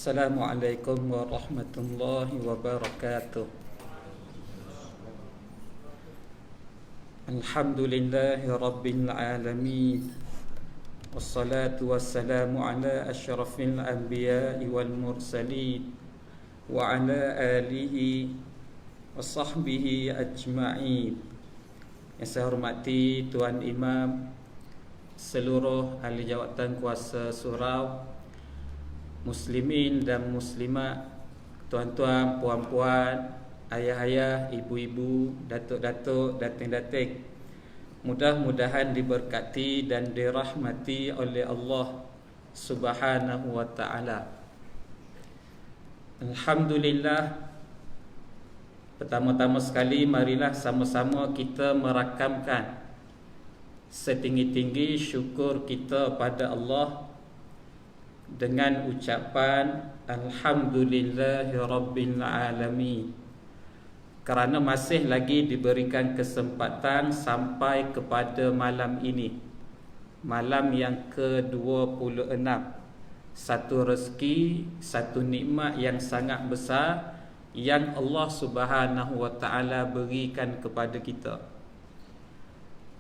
Assalamualaikum warahmatullahi wabarakatuh. Alhamdulillahi rabbil alamin. Wassalatu wassalamu ala asyrafil anbiya'i wal mursalin wa ala alihi wa sahbihi ajma'in. Yang saya hormati Tuan Imam, seluruh ahli jawatan kuasa surau, muslimin dan muslimat, tuan-tuan, puan-puan, ayah-ayah, ibu-ibu, datuk-datuk, dating-dating, mudah-mudahan diberkati dan dirahmati oleh Allah Subhanahu wa ta'ala. Alhamdulillah. Pertama-tama sekali, marilah sama-sama kita merakamkan setinggi-tinggi syukur kita pada Allah dengan ucapan Alhamdulillahi Rabbil Alamin, kerana masih lagi diberikan kesempatan sampai kepada malam ini, malam yang ke-26. Satu rezeki, satu nikmat yang sangat besar yang Allah Subhanahu wa ta'ala berikan kepada kita.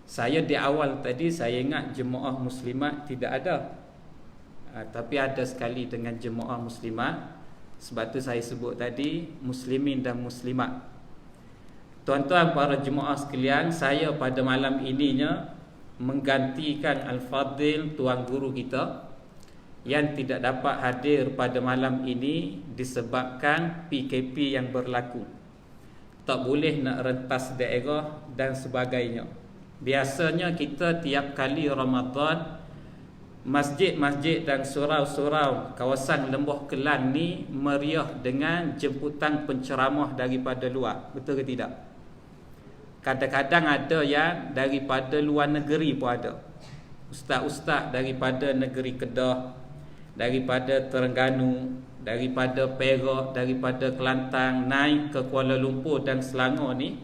Saya di awal tadi saya ingat jemaah muslimat tidak ada, tapi ada sekali dengan jemaah muslimat. Sebab tu saya sebut tadi muslimin dan muslimat. Tuan-tuan para jemaah sekalian, saya pada malam ininya menggantikan Al-Fadil, tuan guru kita, yang tidak dapat hadir pada malam ini disebabkan PKP yang berlaku. Tak boleh nak rentas daerah dan sebagainya. Biasanya kita tiap kali Ramadan, masjid-masjid dan surau-surau kawasan Lembah Kelang ni meriah dengan jemputan penceramah daripada luar. Betul ke tidak? Kadang-kadang ada yang daripada luar negeri pun ada. Ustaz-ustaz daripada negeri Kedah, daripada Terengganu, daripada Perak, daripada Kelantan naik ke Kuala Lumpur dan Selangor ni,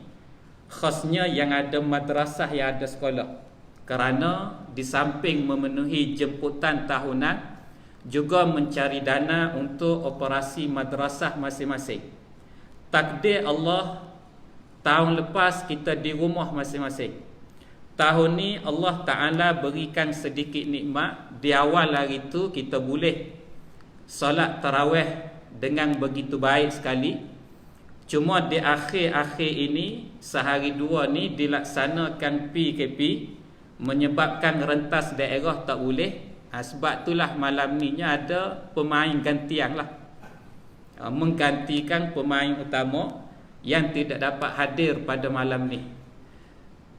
khasnya yang ada madrasah, yang ada sekolah. Kerana di samping memenuhi jemputan tahunan, juga mencari dana untuk operasi madrasah masing-masing. Takdir Allah, tahun lepas kita di rumah masing-masing. Tahun ni Allah Ta'ala berikan sedikit nikmat. Di awal hari tu kita boleh solat tarawih dengan begitu baik sekali. Cuma di akhir-akhir ini, sehari dua ni dilaksanakan PKP, menyebabkan rentas daerah tak boleh. Sebab itulah malam ni ada pemain gantian lah, menggantikan pemain utama yang tidak dapat hadir pada malam ni.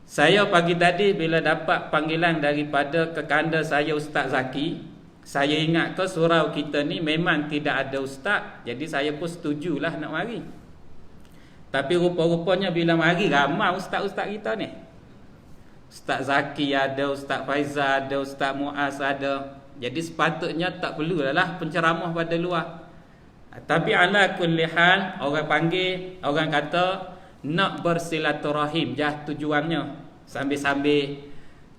Saya pagi tadi bila dapat panggilan daripada kekanda saya Ustaz Zaki, saya ingat ke surau kita ni memang tidak ada ustaz, jadi saya pun setujulah nak mari. Tapi rupa-rupanya bila mari ramai ustaz-ustaz kita ni. Ustaz Zaki ada, Ustaz Faizal ada, Ustaz Muaz ada. Jadi sepatutnya tak perlulah penceramah pada luar. Tapi ala kulli hal, orang panggil, orang kata nak bersilaturahim jah tujuannya. Sambil-sambil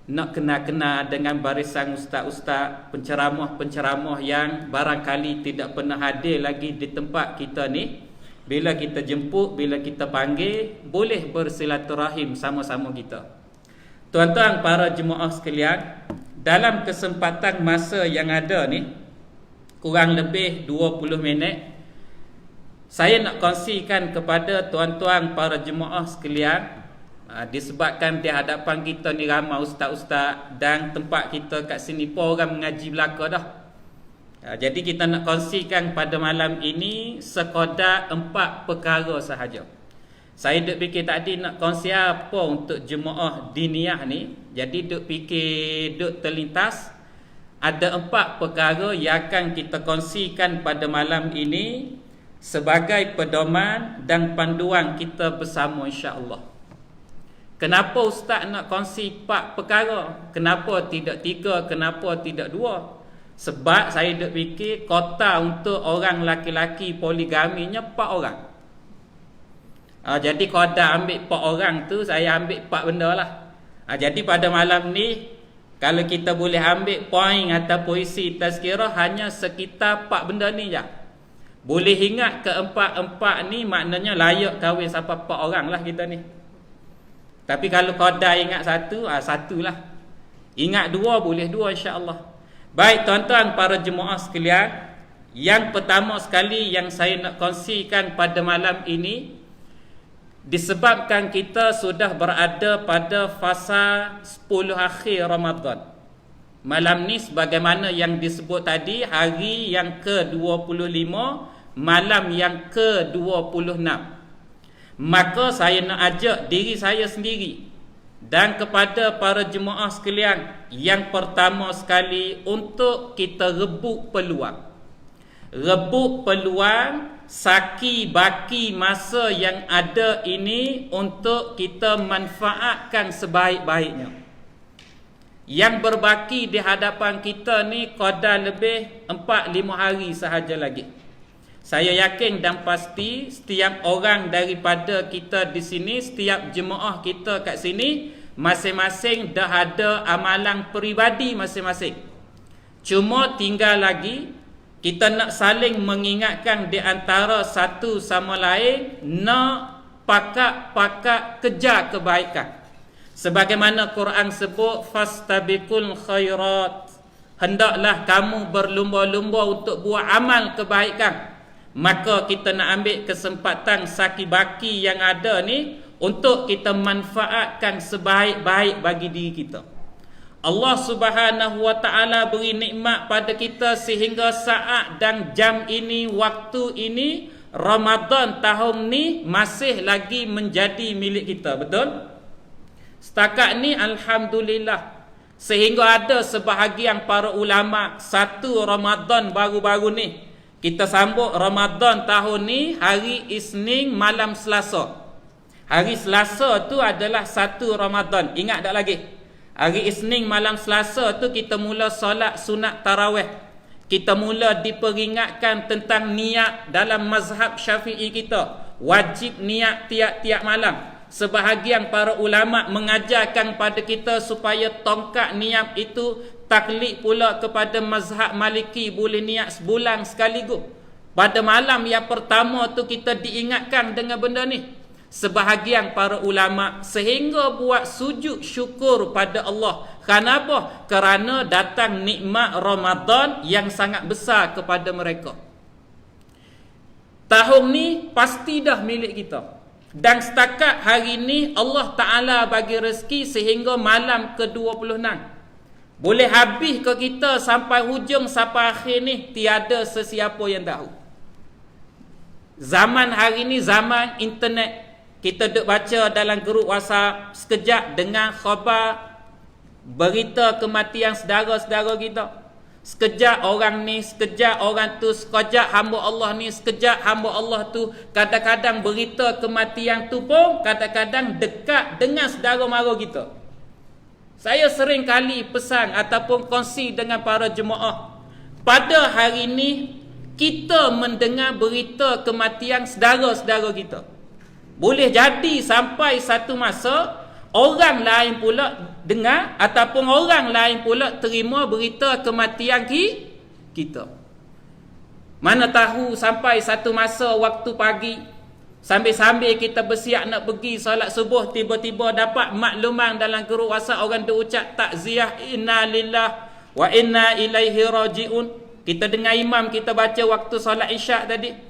nak kenal-kenal dengan barisan ustaz-ustaz, penceramah-penceramah yang barangkali tidak pernah hadir lagi di tempat kita ni. Bila kita jemput, bila kita panggil, boleh bersilaturahim sama-sama kita. Tuan-tuan para jemaah sekalian, dalam kesempatan masa yang ada ni, kurang lebih 20 minit, saya nak kongsikan kepada tuan-tuan para jemaah sekalian, disebabkan di hadapan kita ni ramai ustaz-ustaz dan tempat kita kat sini pun orang mengaji belaka dah. Jadi kita nak kongsikan pada malam ini sekadar 4 perkara sahaja. Saya duk fikir tadi nak kongsi apa untuk jemaah diniyah ni. Jadi duk fikir, duk terlintas, ada 4 perkara yang akan kita kongsikan pada malam ini sebagai pedoman dan panduan kita bersama, insya-Allah. Kenapa ustaz nak kongsi 4 perkara? Kenapa tidak 3? Kenapa tidak 2? Sebab saya duk fikir kota untuk orang laki-laki poligaminya 4 orang. Jadi kalau dah ambil 4 orang tu, saya ambil 4 benda lah. Jadi pada malam ni, kalau kita boleh ambil poin atau puisi tazkirah, hanya sekitar 4 benda ni je. Boleh ingat keempat-empat ni maknanya layak kahwin sampai 4 orang lah kita ni. Tapi kalau qadar ingat satu, satulah. Ingat 2 boleh 2 insya-Allah. Baik tuan-tuan para jemaah sekalian, yang pertama sekali yang saya nak kongsikan pada malam ini, disebabkan kita sudah berada pada fasa 10 akhir Ramadan. Malam ni sebagaimana yang disebut tadi, hari yang ke-25, malam yang ke-26. Maka saya nak ajak diri saya sendiri dan kepada para jemaah sekalian, yang pertama sekali untuk kita rebut peluang. Rebut peluang saki baki masa yang ada ini untuk kita manfaatkan sebaik-baiknya. Yang berbaki di hadapan kita ni qadar lebih 4-5 hari sahaja lagi. Saya yakin dan pasti setiap orang daripada kita di sini, setiap jemaah kita kat sini, masing-masing dah ada amalan peribadi masing-masing. Cuma tinggal lagi kita nak saling mengingatkan di antara satu sama lain, nak pakat-pakat kejar kebaikan. Sebagaimana Quran sebut, fastabiqul khairat, hendaklah kamu berlumba-lumba untuk buat amal kebaikan. Maka kita nak ambil kesempatan saki baki yang ada ni untuk kita manfaatkan sebaik-baik bagi diri kita. Allah Subhanahu wa taala beri nikmat pada kita sehingga saat dan jam ini, waktu ini, Ramadan tahun ni masih lagi menjadi milik kita, betul? Setakat ni alhamdulillah, sehingga ada sebahagian para ulama, satu Ramadan baru-baru ni kita sambut Ramadan tahun ni hari Isnin malam Selasa. Hari Selasa tu adalah satu Ramadan. Ingat tak lagi? Hari Isnin malam Selasa tu kita mula solat sunat tarawih. Kita mula diperingatkan tentang niat dalam mazhab Syafi'i kita. Wajib niat tiap-tiap malam. Sebahagian para ulama mengajarkan pada kita supaya tongkat niat itu taklid pula kepada mazhab Maliki, boleh niat sebulan sekaligus. Pada malam yang pertama tu kita diingatkan dengan benda ni. Sebahagian para ulama sehingga buat sujud syukur pada Allah. Kenapa? Kerana datang nikmat Ramadan yang sangat besar kepada mereka. Tahun ni pasti dah milik kita. Dan setakat hari ni Allah Ta'ala bagi rezeki sehingga malam ke-26. Boleh habis ke kita sampai hujung, sampai akhir ni, tiada sesiapa yang tahu. Zaman hari ni zaman internet. Kita duk baca dalam grup WhatsApp, sekejap dengan khabar berita kematian saudara-saudara kita. Sekejap orang ni, sekejap orang tu, sekejap hamba Allah ni, sekejap hamba Allah tu. Kadang-kadang berita kematian tu pun kadang-kadang dekat dengan saudara mara kita. Saya sering kali pesan ataupun kongsi dengan para jemaah, pada hari ni kita mendengar berita kematian saudara-saudara kita. Boleh jadi sampai satu masa orang lain pula dengar ataupun orang lain pula terima berita kematian kita. Mana tahu sampai satu masa waktu pagi, sambil-sambil kita bersiap nak pergi solat subuh, tiba-tiba dapat makluman dalam grup WhatsApp orang tu ucap takziah inna lillah wa inna ilaihi rajiun. Kita dengar imam kita baca waktu solat isyak tadi.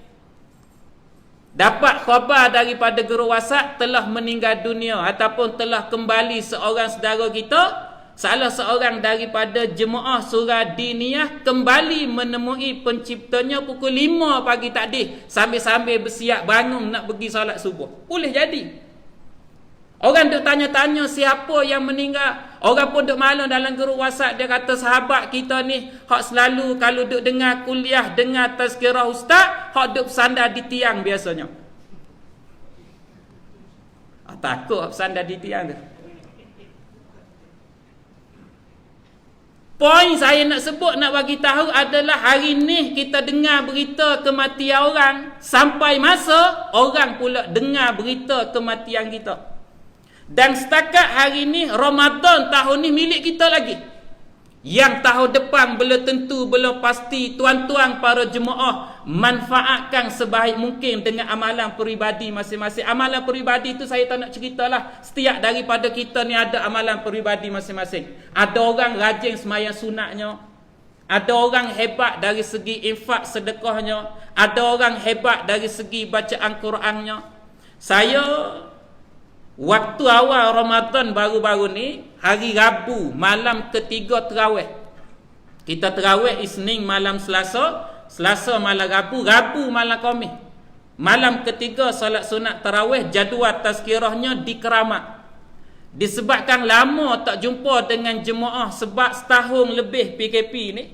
Dapat khabar daripada guru WhatsApp telah meninggal dunia ataupun telah kembali seorang saudara kita, salah seorang daripada jemaah surah diniyah, kembali menemui penciptanya pukul 5 pagi tadi sambil-sambil bersiap bangun nak pergi solat subuh. Boleh jadi. Orang duk tanya-tanya siapa yang meninggal. Orang pun duk malu dalam grup WhatsApp, dia kata sahabat kita ni hak selalu kalau duk dengar kuliah, dengar tazkirah ustaz, hak duk bersandar di tiang biasanya. Takut bersandar di tiang tu. Poin saya nak sebut, nak bagi tahu adalah hari ni kita dengar berita kematian orang, sampai masa orang pula dengar berita kematian kita. Dan setakat hari ni Ramadan tahun ni milik kita lagi. Yang tahun depan belum tentu, belum pasti. Tuan-tuan para jemaah, manfaatkan sebaik mungkin dengan amalan peribadi masing-masing. Amalan peribadi itu saya tak nak ceritalah. Setiap daripada kita ni ada amalan peribadi masing-masing. Ada orang rajin sembahyang sunatnya. Ada orang hebat dari segi infak sedekahnya. Ada orang hebat dari segi bacaan Qurannya. Saya waktu awal Ramadan baru-baru ni, hari Rabu malam ketiga terawih. Kita terawih Isnin malam Selasa, Selasa malam Rabu, Rabu malam Khamis. Malam ketiga solat sunat tarawih, jadual tazkirahnya di Keramat. Disebabkan lama tak jumpa dengan jemaah, sebab setahun lebih PKP ni,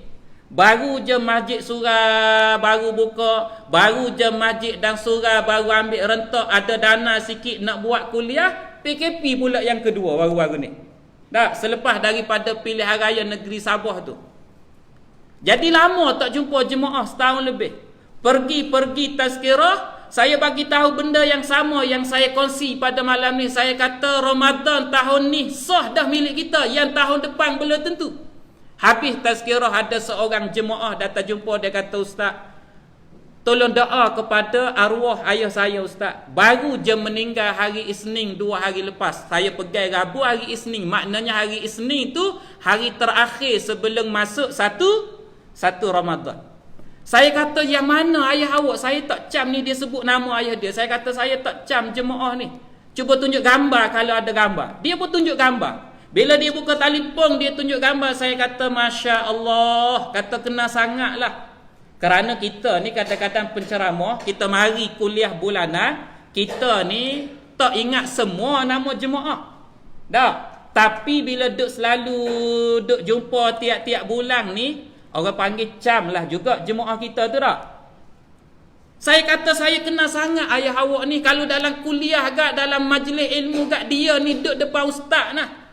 baru je masjid surau baru buka, baru je masjid dan surau baru ambil rentak, ada dana sikit nak buat kuliah, PKP pula yang kedua baru-baru ni. Tak, selepas daripada pilihan raya negeri Sabah tu. Jadi lama tak jumpa jemaah, setahun lebih. Pergi tazkirah, saya bagi tahu benda yang sama yang saya kongsi pada malam ni. Saya kata Ramadan tahun ni sah dah milik kita, yang tahun depan belum tentu. Habis tazkirah, ada seorang jemaah datang jumpa, dia kata, Ustaz, tolong doa kepada arwah ayah saya Ustaz. Baru je meninggal hari Isnin 2 hari lepas. Saya pergi Rabu, hari Isnin. Maknanya hari Isnin tu hari terakhir sebelum masuk satu Ramadan. Saya kata, yang mana ayah awak? Saya tak cam ni, dia sebut nama ayah dia. Saya kata, saya tak cam jemaah ni. Cuba tunjuk gambar kalau ada gambar. Dia pun tunjuk gambar. Bila dia buka telefon, dia tunjuk gambar. Saya kata, Masya Allah. Kata, kena sangat lah. Kerana kita ni kadang-kadang penceramah, kita mari kuliah bulanan, kita ni tak ingat semua nama jemaah. Tak. Tapi bila selalu jumpa tiap-tiap bulan ni, orang panggil cam lah juga jemaah kita tu tak. Saya kata, saya kena sangat ayah awak ni. Kalau dalam kuliah agak, dalam majlis ilmu agak, dia ni duduk depan ustaz nah.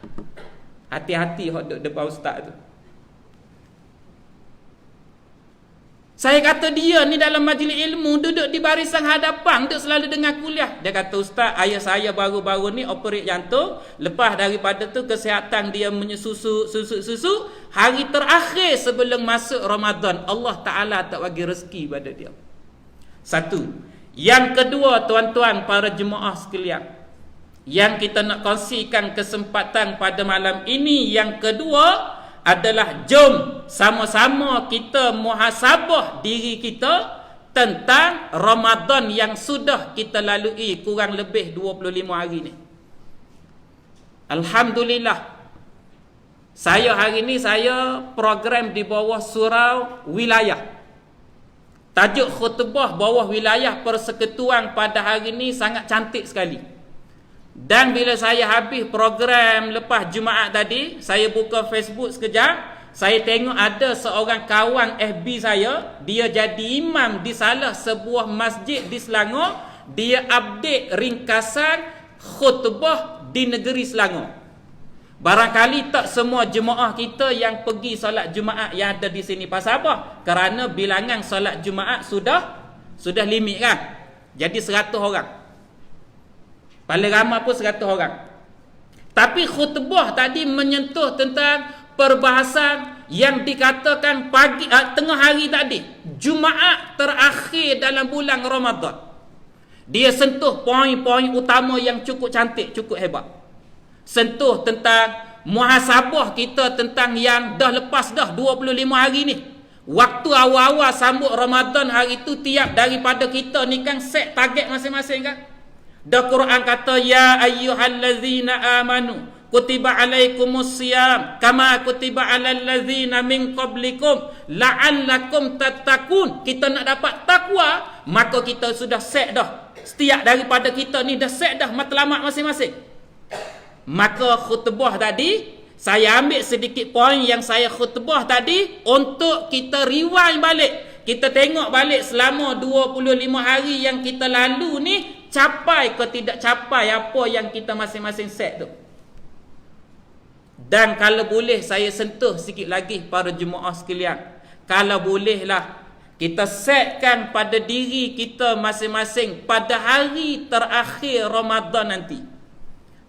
Hati-hati hok duduk depan ustaz tu. Saya kata, dia ni dalam majlis ilmu duduk di barisan hadapan, duduk selalu dengar kuliah. Dia kata, Ustaz, ayah saya baru-baru ni operate jantung. Lepas daripada tu kesihatan dia susu. Hari terakhir sebelum masuk Ramadan, Allah Ta'ala tak bagi rezeki pada dia. Satu. Yang kedua, tuan-tuan para jemaah sekalian, yang kita nak kongsikan kesempatan pada malam ini, yang kedua adalah jom sama-sama kita muhasabah diri kita tentang Ramadan yang sudah kita lalui kurang lebih 25 hari ni. Alhamdulillah, saya hari ni saya program di bawah surau wilayah. Tajuk khutbah bawah wilayah persekutuan pada hari ni sangat cantik sekali. Dan bila saya habis program lepas Jumaat tadi, saya buka Facebook sekejap, saya tengok ada seorang kawan FB saya, dia jadi imam di salah sebuah masjid di Selangor. Dia update ringkasan khutbah di negeri Selangor. Barangkali tak semua jemaah kita yang pergi solat Jumaat yang ada di sini. Pasal apa? Kerana bilangan solat Jumaat sudah limit kan. Jadi 100 orang. Paling ramai pun 100 orang. Tapi khutbah tadi menyentuh tentang perbahasan yang dikatakan pagi tengah hari tadi, Jumaat terakhir dalam bulan Ramadan. Dia sentuh poin-poin utama yang cukup cantik, cukup hebat. Sentuh tentang muhasabah kita tentang yang dah lepas dah 25 hari ni. Waktu awal-awal sambut Ramadan hari tu, tiap daripada kita ni kan set target masing-masing kan. The Quran kata, ya ayyuhallazina amanu kutiba alaikumus siyam kama kutiba alal ladzina min qablikum la'allakum tattaqun. Kita nak dapat takwa, maka kita sudah set dah. Setiap daripada kita ni dah set dah matlamat masing-masing. Maka khutbah tadi, saya ambil sedikit poin yang saya khutbah tadi untuk kita rewind balik. Kita tengok balik selama 25 hari yang kita lalu ni, capai ke tidak capai apa yang kita masing-masing set tu. Dan kalau boleh saya sentuh sikit lagi para jemaah sekalian, kalau bolehlah kita setkan pada diri kita masing-masing pada hari terakhir Ramadan nanti,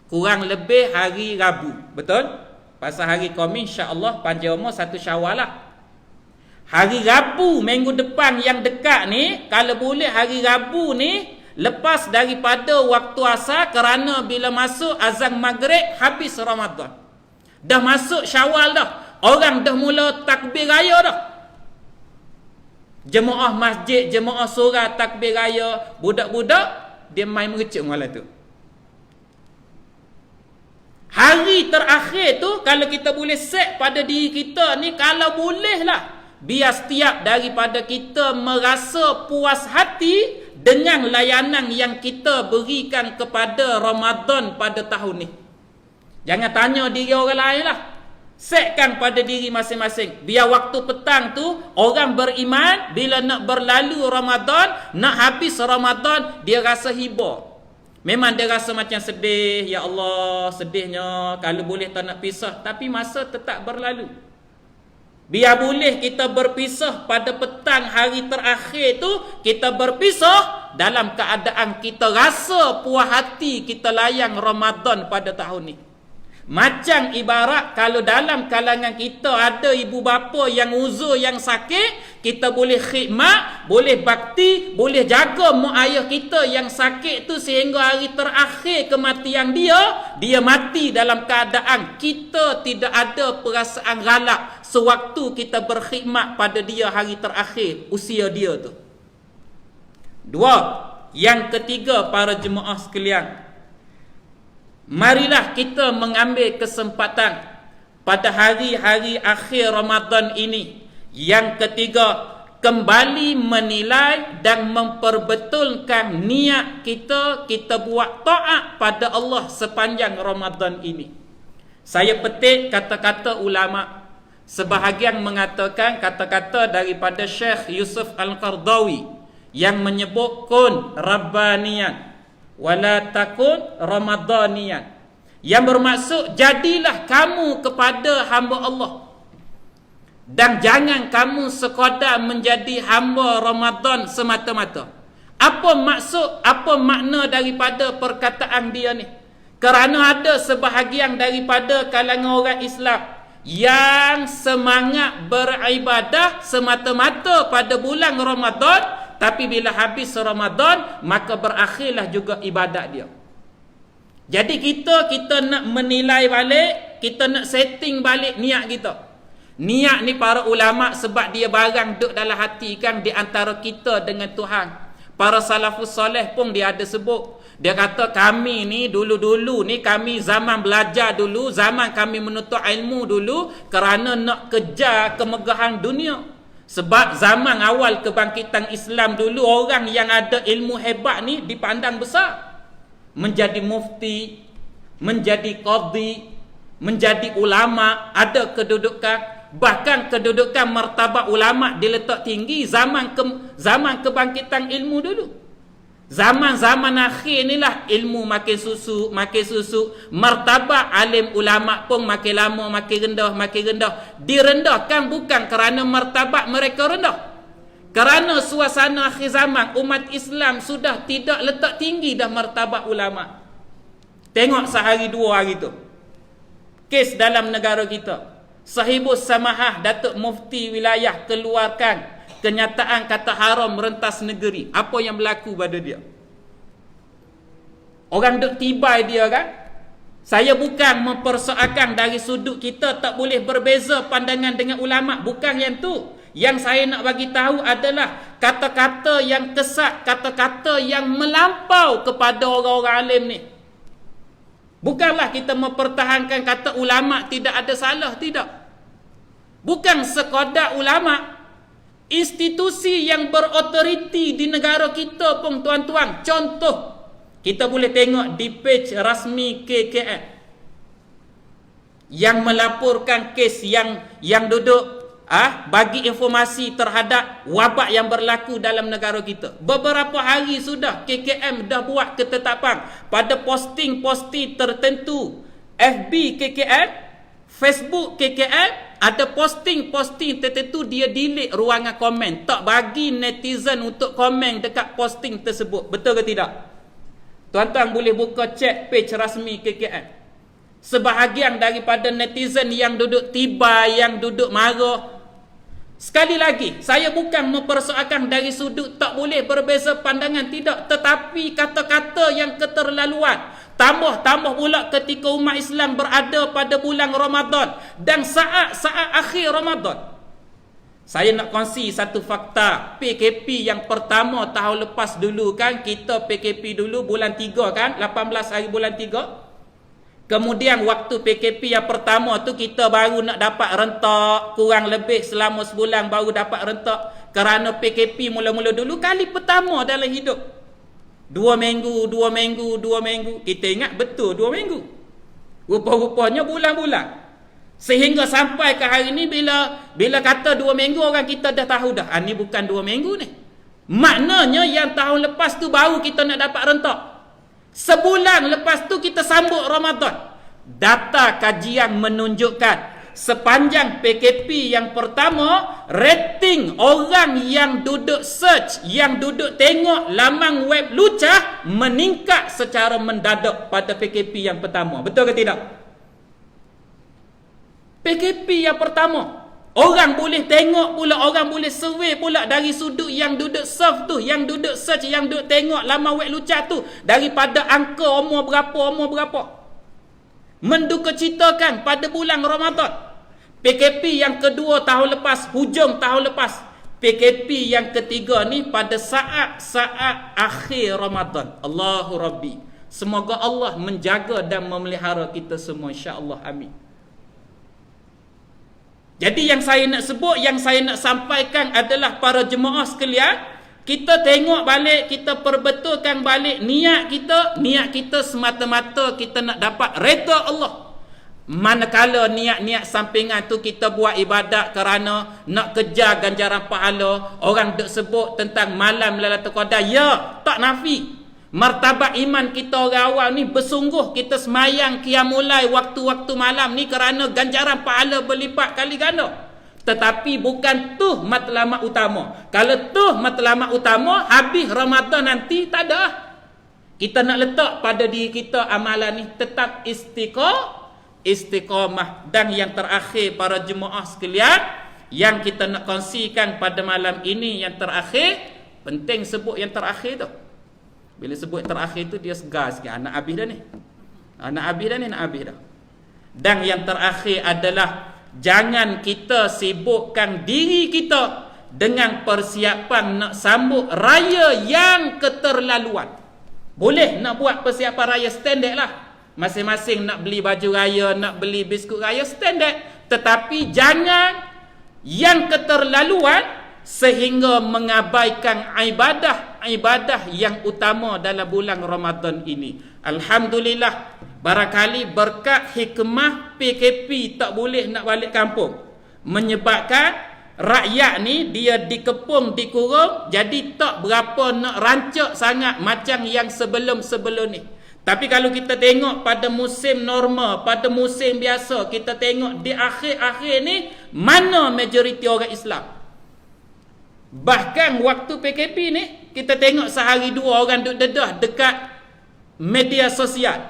kurang lebih hari Rabu, betul? Pasal hari Qamis insya-Allah panjang umur 1 Syawal lah. Hari Rabu minggu depan yang dekat ni, kalau boleh hari Rabu ni lepas daripada waktu asar, kerana bila masuk azan maghrib habis Ramadan. Dah masuk Syawal dah. Orang dah mula takbir raya dah. Jemaah masjid, jemaah surau takbir raya, budak-budak dia main mercik malam tu. Hari terakhir tu kalau kita boleh set pada diri kita ni, kalau boleh lah, biar setiap daripada kita merasa puas hati dengan layanan yang kita berikan kepada Ramadan pada tahun ni. Jangan tanya diri orang lain lah. Setkan pada diri masing-masing. Biar waktu petang tu orang beriman, bila nak berlalu Ramadan, nak habis Ramadan, dia rasa hibur. Memang dia rasa macam sedih. Ya Allah, sedihnya kalau boleh tak nak pisah. Tapi masa tetap berlalu. Biar boleh kita berpisah pada petang hari terakhir tu, kita berpisah dalam keadaan kita rasa puas hati kita layang Ramadan pada tahun ni. Macam ibarat kalau dalam kalangan kita ada ibu bapa yang uzur, yang sakit, kita boleh khidmat, boleh bakti, boleh jaga mak ayah kita yang sakit tu sehingga hari terakhir kematian dia mati dalam keadaan kita tidak ada perasaan galak sewaktu kita berkhidmat pada dia hari terakhir usia dia tu. Dua, yang ketiga para jemaah sekalian, marilah kita mengambil kesempatan pada hari-hari akhir Ramadan ini. Yang ketiga, kembali menilai dan memperbetulkan niat kita buat taat pada Allah sepanjang Ramadan ini. Saya petik kata-kata ulama. Sebahagian mengatakan kata-kata daripada Syekh Yusuf Al-Qardawi yang menyebut kun rabbaniyan wala takun ramadaniyan, yang bermaksud jadilah kamu kepada hamba Allah dan jangan kamu sekadar menjadi hamba Ramadan semata-mata. Apa maksud, apa makna daripada perkataan dia ni? Kerana ada sebahagian daripada kalangan orang Islam yang semangat beribadah semata-mata pada bulan Ramadan, tapi bila habis Ramadan maka berakhirlah juga ibadat dia. Jadi kita nak menilai balik, kita nak setting balik niat kita. Niat ni para ulama sebab dia barang duduk dalam hati kan di antara kita dengan Tuhan. Para salafus soleh pun dia ada sebut. Dia kata kami ni dulu-dulu ni, kami zaman belajar dulu, zaman kami menuntut ilmu dulu, kerana nak kejar kemegahan dunia. Sebab zaman awal kebangkitan Islam dulu, orang yang ada ilmu hebat ni dipandang besar. Menjadi mufti, menjadi qadhi, menjadi ulama, ada kedudukan. Bahkan kedudukan martabat ulama diletak tinggi zaman kebangkitan ilmu dulu. Zaman-zaman akhir inilah ilmu makin susuk. Martabat alim ulama pun makin lama makin rendah. Direndahkan bukan kerana martabat mereka rendah. Kerana suasana akhir zaman, umat Islam sudah tidak letak tinggi dah martabat ulama. Tengok sehari dua hari tu, kes dalam negara kita, Sahibus Samahah Datuk Mufti Wilayah keluarkan kenyataan kata haram merentas negeri. Apa yang berlaku pada dia? Orang duk tibai dia kan? Saya bukan mempersoalkan dari sudut kita tak boleh berbeza pandangan dengan ulama. Bukan yang tu. Yang saya nak bagi tahu adalah kata-kata yang kesat, kata-kata yang melampau kepada orang-orang alim ni. Bukanlah kita mempertahankan kata ulama tidak ada salah, tidak. Bukan sekadar ulama. Institusi yang berotoriti di negara kita pun tuan-tuan, contoh kita boleh tengok di page rasmi KKM yang melaporkan kes yang duduk bagi informasi terhadap wabak yang berlaku dalam negara kita. Beberapa hari sudah KKM dah buat ketetapan pada posting-posting tertentu, FB KKM, Facebook KKM, ada posting-posting tertentu dia delete ruangan komen, tak bagi netizen untuk komen dekat posting tersebut. Betul ke tidak? Tuan-tuan boleh buka cek page rasmi KKM. sebahagian daripada netizen yang duduk tiba, yang duduk marah. Sekali lagi, saya bukan mempersoalkan dari sudut tak boleh berbeza pandangan, tidak. Tetapi kata-kata yang keterlaluan, tambah pula ketika umat Islam berada pada bulan Ramadan dan saat-saat akhir Ramadan. Saya nak kongsi satu fakta. PKP yang pertama tahun lepas dulu kan, kita PKP dulu bulan 3 kan, 18 hari bulan 3. Kemudian waktu PKP yang pertama tu kita baru nak dapat rentak, kurang lebih selama sebulan baru dapat rentak. Kerana PKP mula-mula dulu kali pertama dalam hidup. 2 minggu. Kita ingat betul 2 minggu. Rupa-rupanya bulan-bulan. Sehingga sampai ke hari ni bila kata 2 minggu orang kita dah tahu dah. Ni bukan 2 minggu ni. Maknanya yang tahun lepas tu baru kita nak dapat rentak. Sebulan lepas tu kita sambut Ramadan. Data kajian menunjukkan sepanjang PKP yang pertama, rating orang yang duduk search, yang duduk tengok laman web lucah meningkat secara mendadak pada PKP yang pertama. Betul ke tidak? PKP yang pertama, orang boleh tengok pula, orang boleh survey pula dari sudut yang duduk surf tu, yang duduk search, yang duduk tengok laman web lucah tu, daripada angka umur berapa. Mendukacitakan pada bulan Ramadan. PKP yang kedua tahun lepas, hujung tahun lepas. PKP yang ketiga ni pada saat-saat akhir Ramadan. Allahu Rabbi. Semoga Allah menjaga dan memelihara kita semua, insya-Allah. Amin. Jadi yang saya nak sebut, yang saya nak sampaikan adalah para jemaah sekalian, kita tengok balik, kita perbetulkan balik niat kita semata-mata kita nak dapat redha Allah. Manakala niat-niat sampingan tu kita buat ibadat kerana nak kejar ganjaran pahala, orang duk sebut tentang malam Lailatul Qadar, ya, tak nafi. Martabat iman kita orang awam ni bersungguh kita semayang qiyamulai waktu-waktu malam ni kerana ganjaran pahala berlipat kali ganda. Tetapi bukan tu matlamat utama. Kalau tu matlamat utama, habis Ramadan nanti tak ada. Kita nak letak pada diri kita amalan ni tetap istiqamah. Dan yang terakhir para jemaah sekalian, yang kita nak kongsikan pada malam ini yang terakhir, penting sebut yang terakhir tu. Bila sebut terakhir tu dia segar sikit. Nak habis dah ni. Nak habis dah. Dan yang terakhir adalah jangan kita sibukkan diri kita dengan persiapan nak sambut raya yang keterlaluan. Boleh nak buat persiapan raya standard lah. Masing-masing nak beli baju raya, nak beli biskut raya standard. Tetapi jangan yang keterlaluan sehingga mengabaikan ibadah yang utama dalam bulan Ramadan ini. Alhamdulillah, barangkali berkat hikmah PKP tak boleh nak balik kampung, menyebabkan rakyat ni dia dikepung, dikurung, jadi tak berapa nak rancak sangat macam yang sebelum-sebelum ni. Tapi kalau kita tengok pada musim normal, pada musim biasa, kita tengok di akhir-akhir ni, mana majoriti orang Islam? Bahkan waktu PKP ni, kita tengok sehari dua orang duduk dedah dekat media sosial,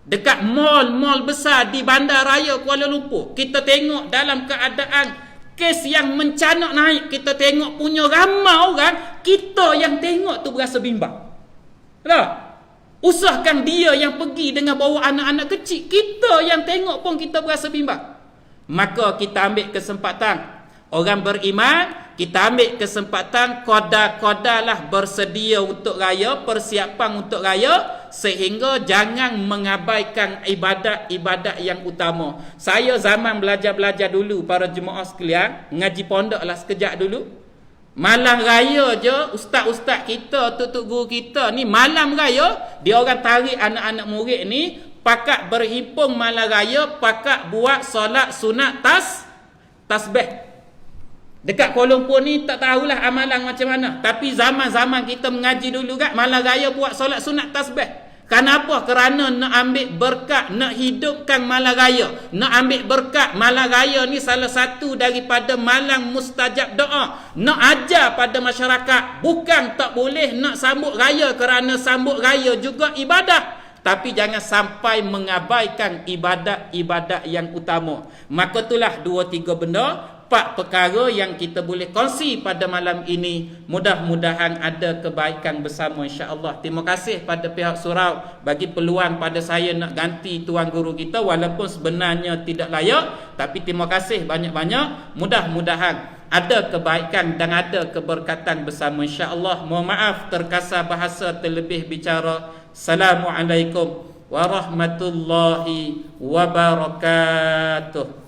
dekat mall-mall besar di bandaraya Kuala Lumpur. Kita tengok dalam keadaan kes yang mencanak naik. Kita tengok punya ramai orang, kita yang tengok tu berasa bimbang. Tak? Usahkan dia yang pergi dengan bawa anak-anak kecil, kita yang tengok pun kita berasa bimbang. Maka kita ambil kesempatan, orang beriman, kita ambil kesempatan koda-kodalah bersedia untuk raya, persiapan untuk raya, sehingga jangan mengabaikan ibadat-ibadat yang utama. Saya zaman belajar-belajar dulu, para jemaah sekalian, ngaji pondok lah sekejap dulu. Malam raya je, ustaz-ustaz kita, tuk-tuk guru kita ni, malam raya, dia orang tarik anak-anak murid ni, pakat berhimpun malam raya, pakat buat solat sunat tasbih. Dekat Kuala Lumpur ni tak tahulah amalan macam mana. Tapi zaman-zaman kita mengaji dulu kan, malam raya buat solat sunat tasbih. Kenapa? Kerana nak ambil berkat, nak hidupkan malam raya. Nak ambil berkat, malam raya ni salah satu daripada malam mustajab doa. Nak ajar pada masyarakat, bukan tak boleh nak sambut raya kerana sambut raya juga ibadah. tapi jangan sampai mengabaikan ibadat-ibadat yang utama. Maka itulah 2-3 benda, 4 perkara yang kita boleh kongsi pada malam ini. Mudah-mudahan ada kebaikan bersama, insya-Allah. Terima kasih pada pihak surau bagi peluang pada saya nak ganti tuan guru kita, walaupun sebenarnya tidak layak, tapi terima kasih banyak-banyak. Mudah-mudahan ada kebaikan dan ada keberkatan bersama, insya-Allah. Mohon maaf terkasar bahasa terlebih bicara. Assalamualaikum warahmatullahi wabarakatuh.